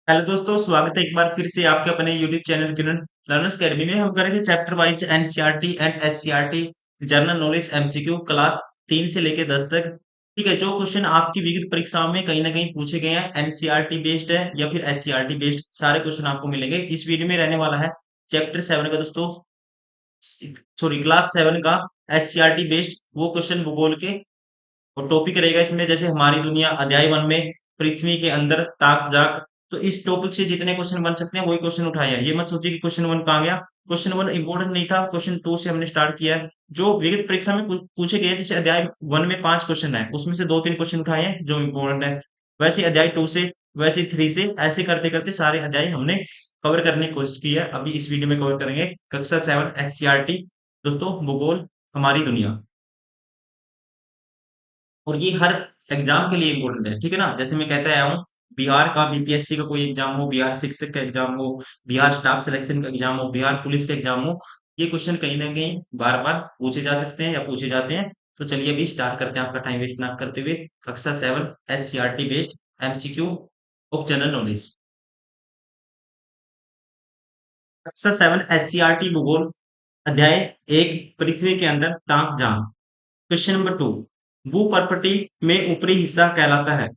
Hello दोस्तों, स्वागत है एक बार फिर से आपके अपने यूट्यूब चैनल किरण लर्नर्स अकेडमी में। हम करेंगे chapter wise NCERT and SCERT general knowledge MCQ class 3 से लेके 10 तक। ठीक है, जो क्वेश्चन आपकी विविध परीक्षाओं में कहीं ना कहीं पूछे गए हैं एनसीईआरटी बेस्ड है या फिर एससीईआरटी बेस्ड, सारे क्वेश्चन आपको मिलेंगे इस वीडियो में। रहने वाला है चैप्टर 7 का दोस्तों, सॉरी क्लास 7 का एससीईआरटी बेस्ड वो क्वेश्चन भूगोल के। और टॉपिक रहेगा इसमें जैसे हमारी दुनिया, अध्याय 1 में पृथ्वी के अंदर ताक झाक। तो इस टॉपिक से जितने क्वेश्चन बन सकते हैं वही क्वेश्चन उठाए हैं। ये मत सोचिए कि क्वेश्चन 1 कहाँ गया। क्वेश्चन 1 इंपॉर्टेंट नहीं था, क्वेश्चन 2 से हमने स्टार्ट किया है। जो विविध परीक्षा में पूछे गए हैं, जैसे अध्याय 1 में 5 क्वेश्चन है, उसमें से 2-3 क्वेश्चन उठाए हैं जो इंपॉर्टेंट है। वैसे अध्याय 2 से, वैसे 3 से, ऐसे करते करते सारे अध्याय हमने कवर करने की कोशिश की है। अभी इस वीडियो में कवर करेंगे कक्षा 7 एससीईआरटी दोस्तों, भूगोल हमारी दुनिया। और ये हर एग्जाम के लिए इम्पोर्टेंट है, ठीक है ना। जैसे मैं कहता आया हूँ, बिहार का बीपीएससी का कोई एग्जाम हो, बिहार शिक्षक का एग्जाम हो, बिहार स्टाफ सिलेक्शन का एग्जाम हो, बिहार पुलिस का एग्जाम हो, ये क्वेश्चन कहीं ना कहीं बार बार पूछे जा सकते हैं या पूछे जाते हैं। तो चलिए अभी स्टार्ट करते हैं, आपका टाइम वेस्ट ना करते हुए। कक्षा 7 SCERT based MCQ of general knowledge. कक्षा 7 एससीईआरटी भूगोल, अध्याय 1, पृथ्वी के अंदर ताप झांक। क्वेश्चन नंबर 2, भूपर्पटी में ऊपरी हिस्सा कहलाता है।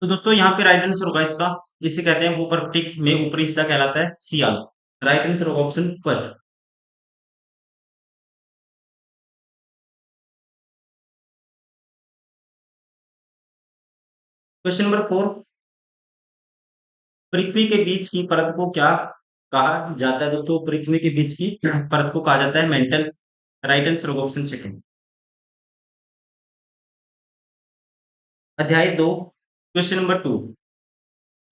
तो दोस्तों यहाँ पे राइट आंसर होगा इसका, जिसे कहते हैं भूपर्टिक में ऊपरी हिस्सा कहलाता है सियाल। राइट आंसर होगा ऑप्शन फर्स्ट। क्वेश्चन नंबर 4, पृथ्वी के बीच की परत को क्या कहा जाता है। दोस्तों पृथ्वी के बीच की परत को कहा जाता है मेंटल। राइट आंसर होगा ऑप्शन सेकंड। अध्याय 2, क्वेश्चन नंबर 2,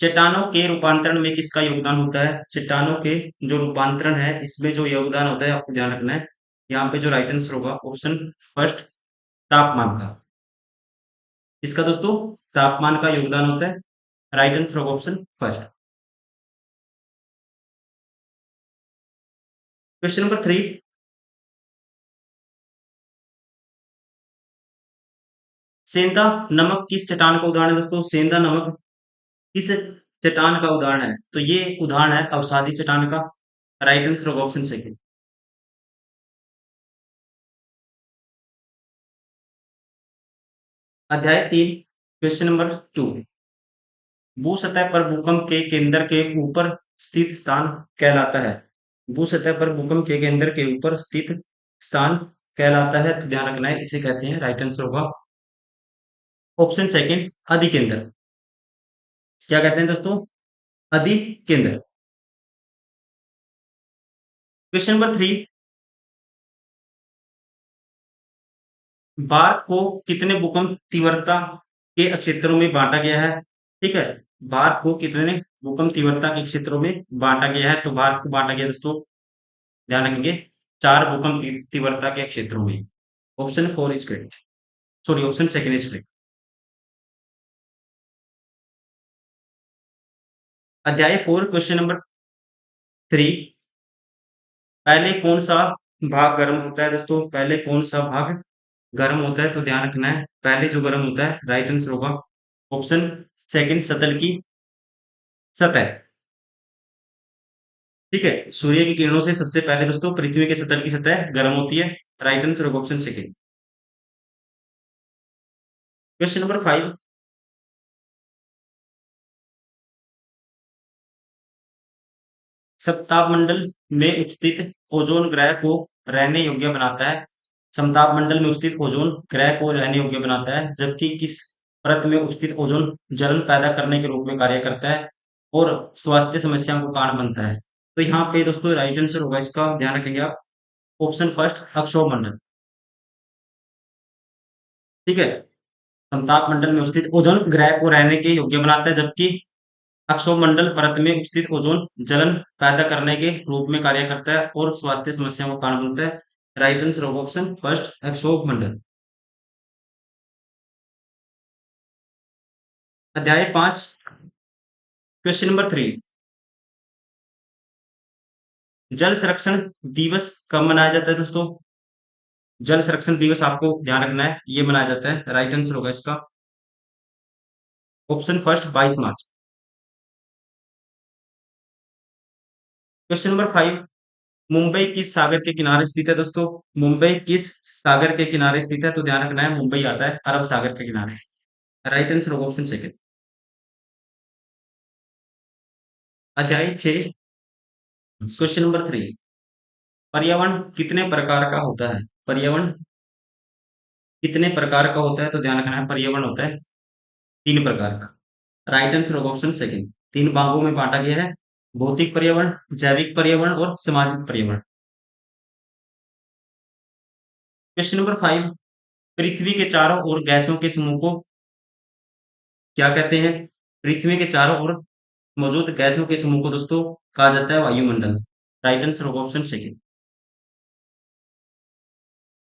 चट्टानों के रूपांतरण में किसका योगदान होता है। चट्टानों के जो रूपांतरण है, इसमें जो योगदान होता है आपको ध्यान रखना है। यहाँ पे जो राइट आंसर होगा ऑप्शन फर्स्ट, तापमान का। इसका दोस्तों तापमान का योगदान होता है। राइट आंसर होगा ऑप्शन फर्स्ट। क्वेश्चन नंबर 3, सेंधा नमक किस चट्टान का उदाहरण है। दोस्तों सेंधा नमक किस चट्टान का उदाहरण है। तो ये उदाहरण है अवसादी चट्टान का। राइट आंसर होगा ऑप्शन सेकंड। अध्याय 3, क्वेश्चन नंबर 2, भू सतह पर भूकंप के केंद्र के ऊपर स्थित स्थान कहलाता है। भू सतह पर भूकंप के केंद्र के ऊपर स्थित स्थान कहलाता है, तो ध्यान रखना है, इसे कहते हैं। राइट आंसर होगा ऑप्शन सेकंड, अधिकेंद्र। क्या कहते हैं दोस्तों, अधिकेंद्र। क्वेश्चन नंबर 3, भारत को कितने भूकंप तीव्रता के क्षेत्रों में बांटा गया है। ठीक है, भारत को कितने भूकंप तीव्रता के क्षेत्रों में बांटा गया है। तो भारत को बांटा गया दोस्तों, ध्यान रखेंगे, 4 भूकंप तीव्रता के क्षेत्रों में। Option 4 is correct, sorry option second is correct. अध्याय 4, क्वेश्चन नंबर 3, पहले कौन सा भाग गर्म होता है। दोस्तों पहले कौन सा भाग गर्म होता है, तो ध्यान रखना है, पहले जो गर्म होता है, राइट आंसर होगा ऑप्शन सेकंड, सतल की सतह। ठीक है, सूर्य की किरणों से सबसे पहले दोस्तों पृथ्वी के सतह की सतह गर्म होती है। राइट आंसर होगा ऑप्शन सेकंड। क्वेश्चन नंबर 5, सप्ताह में स्थित ओजोन ग्रह को रहने योग्य बनाता है। समताप मंडल में स्थित ओजोन ग्रह को रहने योग्य बनाता है, जबकि किस परत में स्थित ओजोन जलन पैदा करने के रूप में कार्य करता है और स्वास्थ्य समस्याओं का कारण बनता है। तो यहाँ पे दोस्तों राइट आंसर होगा इसका, ध्यान रखेंगे आप, ऑप्शन फर्स्ट, अक्षोभ मंडल। ठीक है, समताप मंडल में स्थित ओजोन ग्रह को रहने के योग्य बनाता है, जबकि अक्षोभमंडल परत में स्थित ओजोन जलन पैदा करने के रूप में कार्य करता है और स्वास्थ्य समस्याओं का कारण बनता है। राइट आंसर होगा ऑप्शन फर्स्ट, अक्षोभमंडल। अध्याय 5, क्वेश्चन नंबर 3, जल संरक्षण दिवस कब मनाया जाता है। दोस्तों जल संरक्षण दिवस आपको ध्यान रखना है, ये मनाया जाता है। राइट आंसर होगा इसका ऑप्शन फर्स्ट, 22 मार्च। क्वेश्चन नंबर 5, मुंबई किस सागर के किनारे स्थित है दोस्तों? मुंबई किस सागर के किनारे स्थित है? तो ध्यान रखना है, मुंबई आता है अरब सागर के किनारे। राइट आंसर होगा ऑप्शन सेकंड। अध्याय 6, क्वेश्चन नंबर 3, पर्यावरण कितने प्रकार का होता है? पर्यावरण कितने प्रकार का होता है? तो ध्यान रखना है, पर्यावरण होता है 3 प्रकार का। राइट आंसर होगा ऑप्शन सेकंड। 3 भागों में बांटा गया है, भौतिक पर्यावरण, जैविक पर्यावरण और सामाजिक पर्यावरण। क्वेश्चन नंबर 5, पृथ्वी के चारों ओर गैसों के समूह को क्या कहते हैं? पृथ्वी के चारों ओर मौजूद गैसों के समूह को दोस्तों कहा जाता है वायुमंडल। राइट आंसर होगा ऑप्शन सेकंड।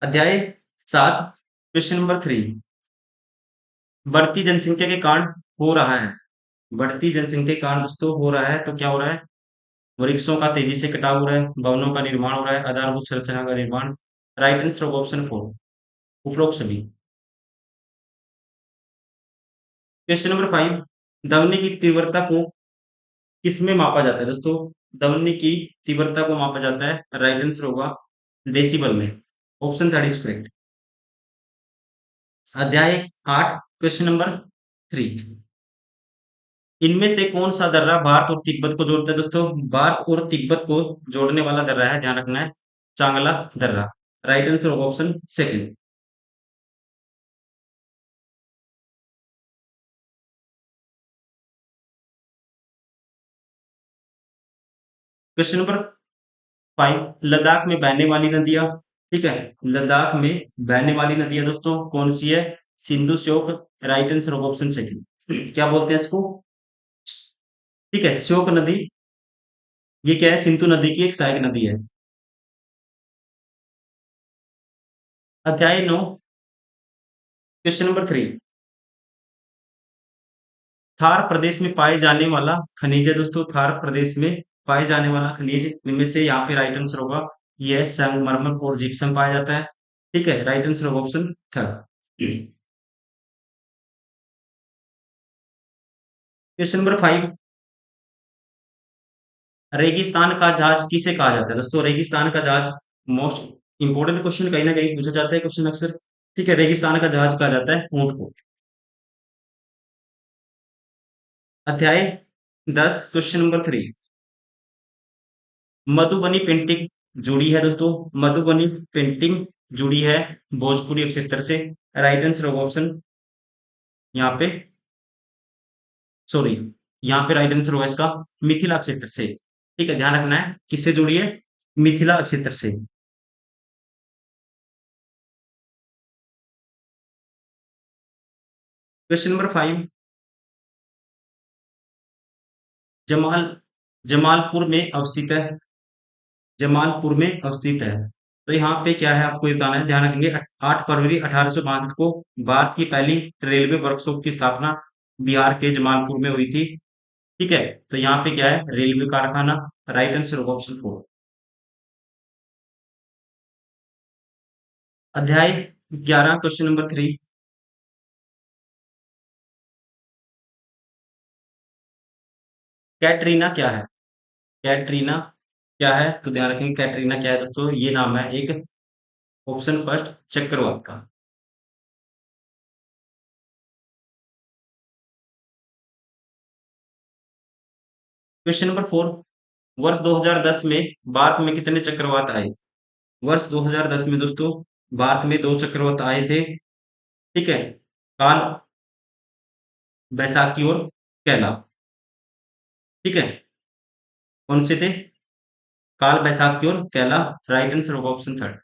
अध्याय 7, क्वेश्चन नंबर 3, बढ़ती जनसंख्या के कारण हो रहा है। बढ़ती जनसंख्या के कारण दोस्तों हो रहा है, तो क्या हो रहा है? वृक्षों का तेजी से कटाव हो रहा है, भवनों का निर्माण हो रहा है, आधारभूत संरचना का निर्माण। राइट आंसर होगा ऑप्शन 4, उपरोक्त सभी। क्वेश्चन नंबर 5, ध्वनि की तीव्रता को किसमें मापा जाता है दोस्तों? ध्वनि की तीव्रता को मापा जाता है, राइट आंसर होगा डेसिबल में। Option third is correct. अध्याय 8, क्वेश्चन नंबर 3, इनमें से कौन सा दर्रा भारत और तिब्बत को जोड़ता है दोस्तों? भारत और तिब्बत को जोड़ने वाला दर्रा है, ध्यान रखना है, चांगला दर्रा। राइट आंसर होगा option second. Question number 5, Ladakh में बहने वाली नदियां, ठीक है, लद्दाख में बहने वाली नदियां दोस्तों कौन सी है? सिंधु, श्योक। राइट आंसर होगा ऑप्शन सेकंड। क्या बोलते हैं इसको? ठीक है, श्योक नदी, ये क्या है? सिंधु नदी की एक सहायक नदी है। अध्याय 9, क्वेश्चन नंबर 3, थार प्रदेश में पाए जाने वाला खनिज है दोस्तों, थार प्रदेश में पाए जाने वाला खनिज, इनमें से यहाँ पे राइट आंसर होगा, ये है संगमरमर और जिप्सम पाया जाता है। ठीक है, राइट आंसर होगा ऑप्शन थर्ड। क्वेश्चन नंबर 5, रेगिस्तान का जहाज किसे कहा जाता है दोस्तों? रेगिस्तान का जहाज मोस्ट इंपोर्टेंट क्वेश्चन, कहीं ना कहीं पूछा जाता है क्वेश्चन अक्सर। ठीक है, रेगिस्तान का जहाज कहा जाता है ऊंट को। अध्याय 10, क्वेश्चन नंबर 3, मधुबनी पेंटिंग जुड़ी है दोस्तों, मधुबनी पेंटिंग जुड़ी है भोजपुरी क्षेत्र से। राइट आंसर होगा ऑप्शन यहाँ पे, सॉरी, यहाँ पे राइट आंसर होगा इसका मिथिला क्षेत्र से। ठीक है, ध्यान रखना है किससे जुड़ी है? मिथिला क्षेत्र से। क्वेश्चन नंबर 5, जमाल जमालपुर में अवस्थित है, जमालपुर में अवस्थित है। तो यहाँ पे क्या है आपको ये बताना है, ध्यान रखेंगे। 8 फरवरी 1862 को भारत की पहली रेलवे वर्कशॉप की स्थापना बिहार के जमालपुर में हुई थी। ठीक है, तो यहाँ पे क्या है? रेलवे कारखाना। राइट आंसर होगा ऑप्शन 4। अध्याय 11, क्वेश्चन नंबर 3, कैटरीना क्या है? कैटरीना क्या है? तो ध्यान रखेंगे, कैटरीना क्या है दोस्तों? ये नाम है एक, ऑप्शन फर्स्ट चक्रवात का। क्वेश्चन नंबर 4, वर्ष 2010 में भारत में कितने चक्रवात आए? वर्ष 2010 में दोस्तों भारत में 2 चक्रवात आए थे। ठीक है, काल बैसाखी और कैला। ठीक है, कौन से थे? काल बैसाखी और कैला। राइट आंसर होगा ऑप्शन थर्ड।